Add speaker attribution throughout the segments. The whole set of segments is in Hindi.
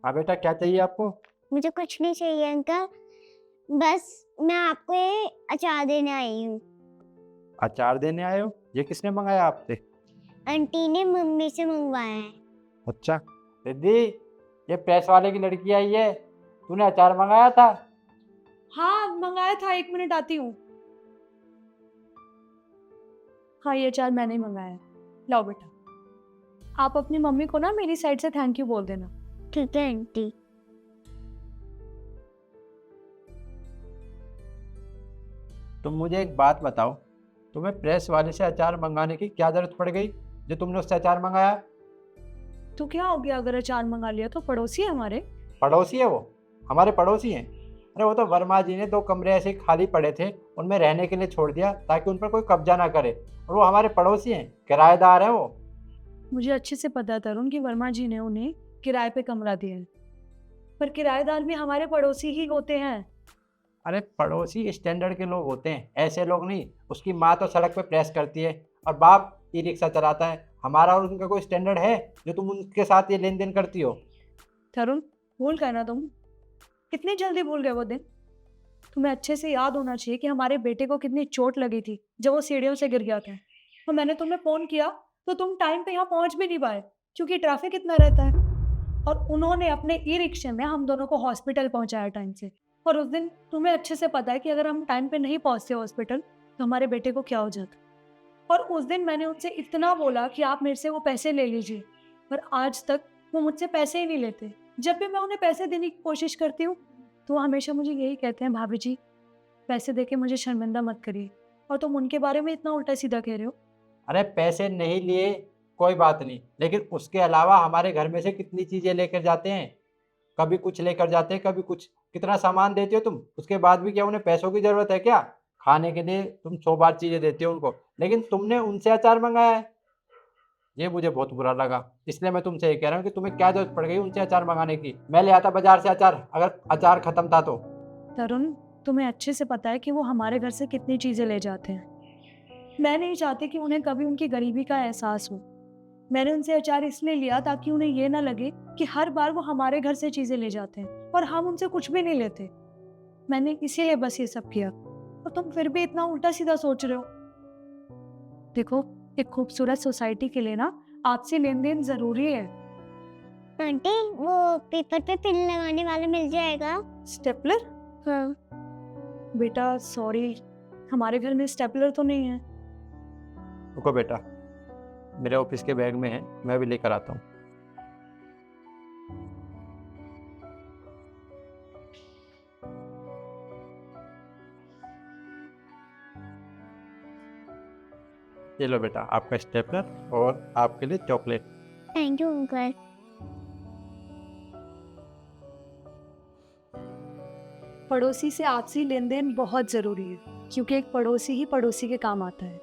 Speaker 1: हाँ बेटा, क्या चाहिए आपको?
Speaker 2: मुझे कुछ नहीं चाहिए अंकल, बस मैं आपको ये अचार देने आई हूँ।
Speaker 1: अचार देने आए हो? ये किसने मंगाया आपसे?
Speaker 2: आंटी ने मम्मी से मंगवाया है।
Speaker 1: अच्छा। रिद्धि, ये प्रेस वाले की लड़की आई है, तूने अचार मंगाया था?
Speaker 3: हाँ मंगाया था, 1 मिनट आती हूँ। हाँ ये अचार मैंने ही मंगाया है। लाओ बेटा, आप अपनी मम्मी को ना मेरी साइड से थैंक यू बोल देना।
Speaker 2: ठीक है आंटी।
Speaker 1: तुम मुझे एक बात बताओ, तुम्हें प्रेस वाले से अचार मंगाने की क्या जरूरत पड़ गई जो तुमने उससे अचार मंगाया?
Speaker 3: तो क्या हो गया अगर अचार मंगा लिया? तो पड़ोसी है हमारे।
Speaker 1: पड़ोसी है वो? हमारे पड़ोसी हैं? अरे वो तो वर्मा जी ने 2 कमरे ऐसे खाली पड़े थे, उनमें रहने के लिए छोड़ दिया ताकि उन पर कोई कब्जा ना करे, और वो हमारे पड़ोसी हैं, किराएदार हैं वो।
Speaker 3: मुझे अच्छे से पता है तरुण कि वर्मा जी ने उन्हें किराए पे कमरा दिया है, पर किराएदार भी हमारे पड़ोसी ही होते हैं।
Speaker 1: अरे पड़ोसी स्टैंडर्ड के लोग होते हैं, ऐसे लोग नहीं। उसकी माँ तो सड़क पे प्रेस करती है और बाप ई रिक्शा चलाता है। हमारा और उनका कोई स्टैंडर्ड है जो तुम उनके साथ ये लेन देन करती हो?
Speaker 3: तरुण, भूल गए ना तुम? कितनी जल्दी भूल गए वो दिन? तुम्हें अच्छे से याद होना चाहिए कि हमारे बेटे को कितनी चोट लगी थी जब वो सीढ़ियों से गिर गया था। और मैंने तुम्हें फोन किया तो तुम टाइम पे यहाँ पहुंच भी नहीं पाए क्योंकि ट्रैफिक इतना रहता है। और उन्होंने अपने ई रिक्शे में हम दोनों को हॉस्पिटल पहुंचाया टाइम से। और उस दिन तुम्हें अच्छे से पता है कि अगर हम टाइम पे नहीं पहुंचते हॉस्पिटल तो हमारे बेटे को क्या हो जाता। और उस दिन मैंने उनसे इतना बोला कि आप मेरे से वो पैसे ले लीजिए, पर आज तक वो मुझसे पैसे ही नहीं लेते। जब भी मैं उन्हें पैसे देने की कोशिश करती हूँ तो वो हमेशा मुझे यही कहते हैं, भाभी जी पैसे देके मुझे शर्मिंदा मत करिए। और तुम उनके बारे में इतना उल्टा सीधा कह रहे हो।
Speaker 1: अरे पैसे नहीं लिए कोई बात नहीं, लेकिन उसके अलावा हमारे घर में से कितनी चीज़ें लेकर जाते हैं। कभी कुछ लेकर जाते हैं, कभी कुछ। कितना सामान देते हो तुम, उसके बाद भी क्या उन्हें पैसों की ज़रूरत है क्या? खाने के लिए तुम 100 बार चीज़ें देते हो उनको, लेकिन तुमने उनसे अचार मंगाया है। ये मुझे बहुत बुरा लगा, इसलिए मैं तुमसे ये कह रहा हूँ कि तुम्हें क्या जरूरत पड़ गई उनसे अचार मंगाने की। मैं ले आता बाजार से अचार, अगर अचार खत्म था तो।
Speaker 3: तरुण, तुम्हें अच्छे से पता है कि वो हमारे घर से कितनी चीज़ें ले जाते हैं। मैं नहीं चाहती कि उन्हें कभी उनकी गरीबी का एहसास हो। मैंने उनसे अचार इसलिए लिया ताकि उन्हें ये ना लगे कि हर बार वो हमारे घर से चीज़ें ले जाते हैं और हम उनसे कुछ भी नहीं लेते। मैंने इसीलिए बस ये सब किया, और तुम फिर भी इतना उल्टा सीधा सोच रहे हो। देखो, एक खूबसूरत सोसाइटी के लिए ना आपसी लेन देन जरूरी है।
Speaker 2: आंटी वो पेपर पे पिन लगाने वाला मिल जाएगा?
Speaker 3: स्टेपलर?
Speaker 2: हाँ।
Speaker 3: बेटा सॉरी, हमारे घर में स्टेपलर तो नहीं है।
Speaker 1: रुको बेटा, मेरे ऑफिस के बैग में है, मैं भी लेकर आता हूँ। ये लो बेटा, आपका स्टेपलर और आपके लिए चॉकलेट।
Speaker 2: Thank you uncle.
Speaker 3: पड़ोसी से आपसी लेन देन बहुत ज़रूरी है क्योंकि एक पड़ोसी ही पड़ोसी के काम आता है।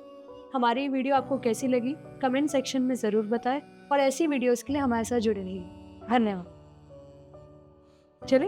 Speaker 3: हमारी ये वीडियो आपको कैसी लगी कमेंट सेक्शन में ज़रूर बताएं, और ऐसी वीडियोस के लिए हमारे साथ जुड़े रहिए। धन्यवाद। चले।